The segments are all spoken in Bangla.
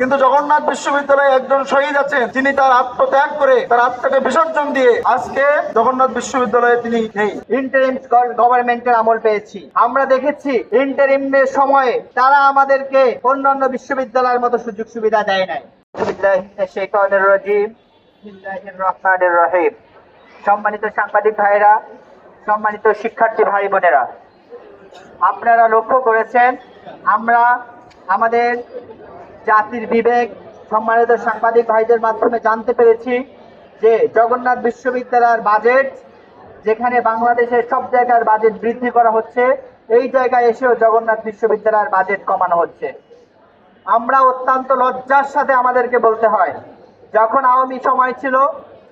কিন্তু জগন্নাথ বিশ্ববিদ্যালয়ে একজন শহীদ আছেন, তিনি তার আত্মত্যাগ করে তার আত্মাকে বিসর্জন দিয়ে আজকে জগন্নাথ বিশ্ববিদ্যালয়ে তিনি নেই। ইন্টারিম গভর্নমেন্টের আমল পেয়েছি, আমরা দেখেছি ইন্টারিমের সময়ে তারা আমাদেরকে অন্যান্য বিশ্ববিদ্যালয়ের মতো সুযোগ সুবিধা দেয় নাই। সম্মানিত সাংবাদিক ভাইরা, সম্মানিত শিক্ষার্থী ভাই বোনেরা, আপনারা লক্ষ্য করেছেন আমরা আমাদের জাতির বিবেক সম্মানিত সাংবাদিক ভাইদের মাধ্যমে জানতে পেরেছি যে জগন্নাথ বিশ্ববিদ্যালয়ের বাজেট, যেখানে বাংলাদেশের সব জায়গার বাজেট বৃদ্ধি করা হচ্ছে, এই জায়গায় এসেও জগন্নাথ বিশ্ববিদ্যালয়ের বাজেট কমানো হচ্ছে। আমরা অত্যন্ত লজ্জার সাথে আমাদেরকে বলতে হয়, যখন আওয়ামী সময় ছিল,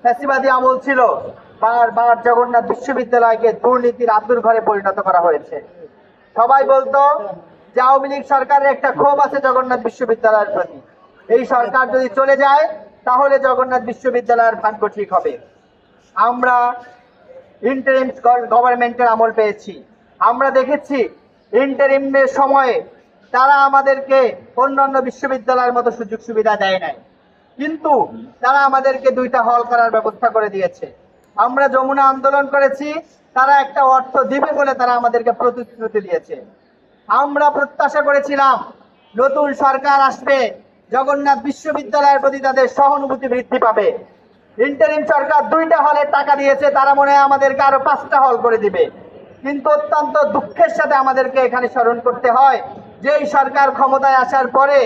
ফ্যাসিবাদী আমল ছিল, বারবার জগন্নাথ বিশ্ববিদ্যালয়কে দুর্নীতির আতুর ঘরে পরিণত করা হয়েছে। সবাই বলতো যে আওয়ামী লীগ সরকারের একটা ক্ষোভ আছে জগন্নাথ বিশ্ববিদ্যালয়ের প্রতি, এই সরকার যদি চলে যায় তাহলে জগন্নাথ বিশ্ববিদ্যালয়ের ভাগ্য ঠিক হবে। আমরা ইন্টারিম গভর্নমেন্টের আমল পেয়েছি, আমরা দেখেছি ইন্টারিমের সময়ে তারা আমাদেরকে অন্যান্য বিশ্ববিদ্যালয়ের মতো সুযোগ সুবিধা দেয় নাই, কিন্তু তারা আমাদেরকে 2টা হল করার ব্যবস্থা করে দিয়েছে। আমরা যমুনা আন্দোলন করেছি, তারা একটা অর্থ দিবে বলে তারা আমাদেরকে প্রতিশ্রুতি দিয়েছে। আমরা প্রত্যাশা করেছিলাম নতুন সরকার আসবে, জগন্নাথ বিশ্ববিদ্যালয়ের প্রতি তাদের সহানুভূতি বৃদ্ধি পাবে। ইন্টারিম সরকার 2টা হলের টাকা দিয়েছে, তারা মনে হয় আমাদেরকে আরো 5টা হল করে দিবে। কিন্তু অত্যন্ত দুঃখের সাথে আমাদেরকে এখানে স্মরণ করতে হয় যে এই সরকার ক্ষমতায় আসার পরে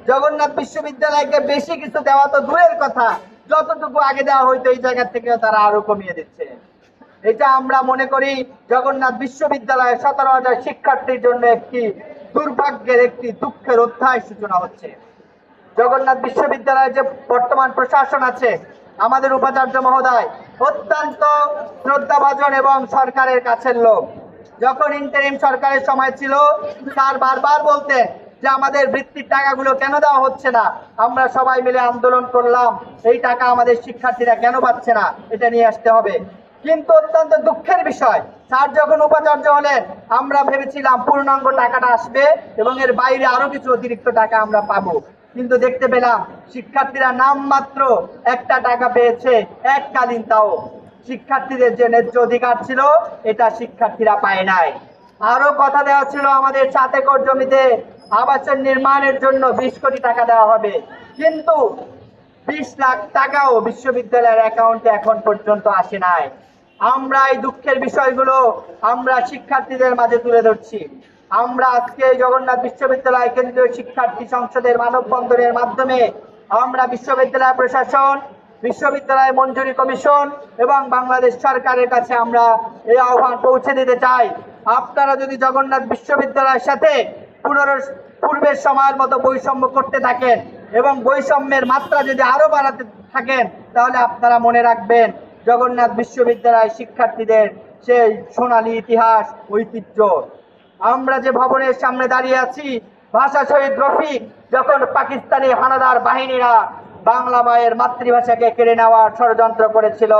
জগন্নাথ বিশ্ববিদ্যালয়কে বেশি কিছু দেওয়া তো দূরের কথা, যতটুকু আগে দেওয়া হইতো এই জায়গা থেকেও তারা আরো কমিয়ে দিচ্ছে। এটা আমরা মনে করি জগন্নাথ বিশ্ববিদ্যালয়ে 17,000 শিক্ষার্থীর জন্য একটি দুর্ভাগ্যের, একটি দুঃখের অধ্যায় সূচনা হচ্ছে। জগন্নাথ বিশ্ববিদ্যালয়ের যে বর্তমান প্রশাসন আছে, আমাদের উপাচার্য মহোদয় অত্যন্ত শ্রদ্ধাভাজন এবং সরকারের কাছের লোক। যখন ইন্টারিম সরকারের সময় ছিল, স্যার বারবার বলতেন যে আমাদের বৃত্তির টাকাগুলো কেন দেওয়া হচ্ছে না। আমরা সবাই মিলে আন্দোলন করলাম, এই টাকা আমাদের শিক্ষার্থীরা কেন পাচ্ছে না, এটা নিয়ে আসতে হবে। কিন্তু অত্যন্ত দুঃখের বিষয়, স্যার যখন উপাচার্য হলেন আমরা ভেবেছিলাম পূর্ণাঙ্গ টাকাটা আসবে এবং এর বাইরে আরো কিছু অতিরিক্ত টাকা আমরা পাবো, কিন্তু দেখতে পেলাম শিক্ষার্থীরা নামমাত্র 1টা টাকা পেয়েছে এককালীন, তাও শিক্ষার্থীদের যে ন্যায্য অধিকার ছিল এটা শিক্ষার্থীরা পায় নাই। আরো কথা দেওয়া ছিল আমাদের 7 একর জমিতে আবাসন নির্মাণের জন্য 20 কোটি টাকা দেওয়া হবে, কিন্তু 20 লাখ টাকাও বিশ্ববিদ্যালয়ের অ্যাকাউন্টে এখন পর্যন্ত আসে নাই। আমরা এই দুঃখের বিষয়গুলো আমরা শিক্ষার্থীদের মাঝে তুলে ধরছি। আমরা আজকে জগন্নাথ বিশ্ববিদ্যালয় কেন্দ্রীয় শিক্ষার্থী সংসদের মানববন্ধনের মাধ্যমে আমরা বিশ্ববিদ্যালয় প্রশাসন, বিশ্ববিদ্যালয় মঞ্জুরি কমিশন এবং বাংলাদেশ সরকারের কাছে আমরা এই আহ্বান পৌঁছে দিতে চাই, আপনারা যদি জগন্নাথ বিশ্ববিদ্যালয়ের সাথে পূর্বের সময়ের মতো বৈষম্য করতে থাকেন এবং বৈষম্যের মাত্রা যদি আরো বাড়াতে থাকেন, তাহলে আপনারা মনে রাখবেন জগন্নাথ বিশ্ববিদ্যালয় শিক্ষার্থীদের সেই সোনালী ইতিহাস, ঐতিহ্য। আমরা যে ভবনের সামনে দাঁড়িয়ে আছি, ভাষা শহীদ রফিক যখন পাকিস্তানি হানাদার বাহিনীরা বাংলা মায়ের মাতৃভাষাকে কেড়ে নেওয়ার ষড়যন্ত্র করেছিল,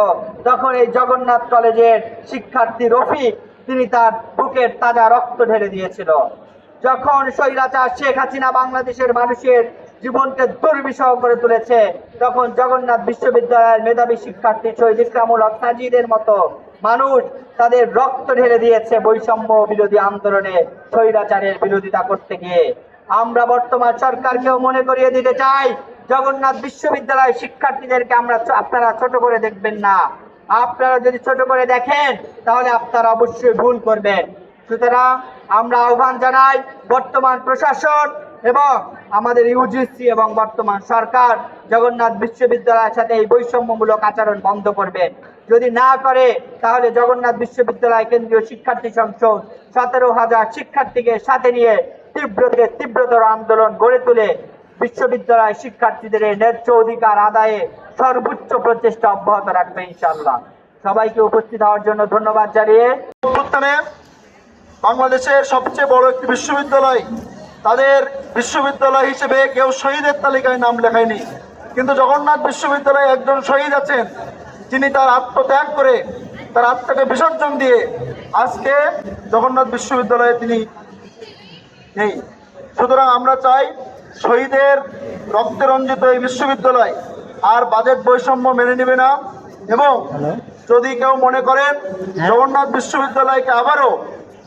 তখন এই জগন্নাথ কলেজের শিক্ষার্থী রফিক তিনি তার বুকের তাজা রক্ত ঢেলে দিয়েছিল। যখন স্বৈরাচার শেখ হাসিনা বাংলাদেশের মানুষের জীবনকে দুর্বিষহ করে তুলেছে, তখন জগন্নাথ বিশ্ববিদ্যালয়ের মেধাবী শিক্ষার্থী শহীদ ইকরামুল হক সাজিদের মতো মানুষ তাদের রক্ত ঢেলে দিয়েছে বৈষম্য বিরোধী আন্দোলনে, স্বৈরাচারের বিরোধিতা করতে গিয়ে। আমরা বর্তমান সরকারকেও মনে করিয়ে দিতে চাই, জগন্নাথ বিশ্ববিদ্যালয়ের শিক্ষার্থীদেরকে আপনারা ছোট করে দেখবেন না। আপনারা যদি ছোট করে দেখেন তাহলে আপনারা অবশ্যই ভুল করবেন। সুতরাং আমরা আহ্বান জানাই বর্তমান প্রশাসন এবং আমাদের ইউজিসি এবং বর্তমান সরকার জগন্নাথ বিশ্ববিদ্যালয়ের সাথে এই বৈষম্যমূলক আচরণ বন্ধ করবে। যদি না করে তাহলে জগন্নাথ বিশ্ববিদ্যালয় কেন্দ্রীয় শিক্ষার্থী সংসদ 17,000 শিক্ষার্থীকে সাথে নিয়ে তীব্রতর আন্দোলন গড়ে তুলে বিশ্ববিদ্যালয় শিক্ষার্থীদের ন্যায্য অধিকার আদায়ে সর্বোচ্চ প্রচেষ্টা অব্যাহত রাখবে ইনশাআল্লাহ। সবাইকে উপস্থিত হওয়ার জন্য ধন্যবাদ জানিয়ে বাংলাদেশের সবচেয়ে বড় একটি বিশ্ববিদ্যালয়, তাদের বিশ্ববিদ্যালয় হিসেবে কেউ শহীদের তালিকায় নাম লেখায়নি, কিন্তু জগন্নাথ বিশ্ববিদ্যালয়ে একজন শহীদ আছেন, যিনি তার আত্মত্যাগ করে তার আত্মাকে বিসর্জন দিয়ে আজকে জগন্নাথ বিশ্ববিদ্যালয়ে তিনি নেই। সুতরাং আমরা চাই শহীদের রক্তে রঞ্জিত এই বিশ্ববিদ্যালয় আর বাজেট বৈষম্য মেনে নেবে না, এবং যদি কেউ মনে করেন জগন্নাথ বিশ্ববিদ্যালয়কে আবারও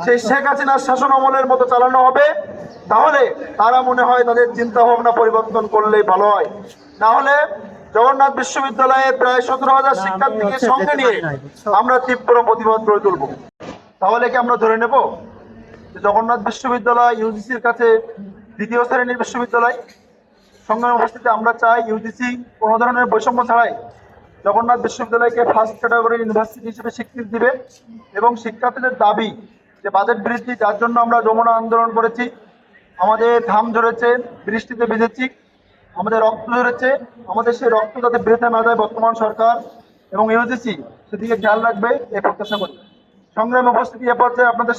সেই শেখ হাসিনার শাসন আমলের মতো চালানো হবে, তাহলে তারা মনে হয় তাদের চিন্তা ভাবনা পরিবর্তন করলেই ভালো হয়। না হলে জগন্নাথ বিশ্ববিদ্যালয়ের প্রায় 17,000 শিক্ষার্থীকে সঙ্গে নিয়ে আমরা তীব্র প্রতিবাদ গড়ে তুলব। তাহলে কি আমরা ধরে নেব যে জগন্নাথ বিশ্ববিদ্যালয় ইউজিসির কাছে দ্বিতীয় শ্রেণীর বিশ্ববিদ্যালয়? সংগ্রামে উপস্থিতি আমরা চাই ইউজিসি কোনো ধরনের বৈষম্য ছাড়াই জগন্নাথ বিশ্ববিদ্যালয়কে ফার্স্ট ক্যাটাগরি ইউনিভার্সিটি হিসেবে স্বীকৃতি দিবে, এবং শিক্ষার্থীদের দাবি যে বাজেট বৃদ্ধি, যার জন্য আমরা যমুনা আন্দোলন করেছি, আমাদের ঘাম ঝরেছে, বৃষ্টিতে ভিজেছি, আমাদের রক্ত ঝরেছে, আমাদের সেই রক্ত যাতে বৃথা না যায় বর্তমান সরকার এবং ইউজিসি সেদিকে খেয়াল রাখবে এই প্রত্যাশা করি। সংগ্রামে উপস্থিতি এ পর্যায়ে আপনাদের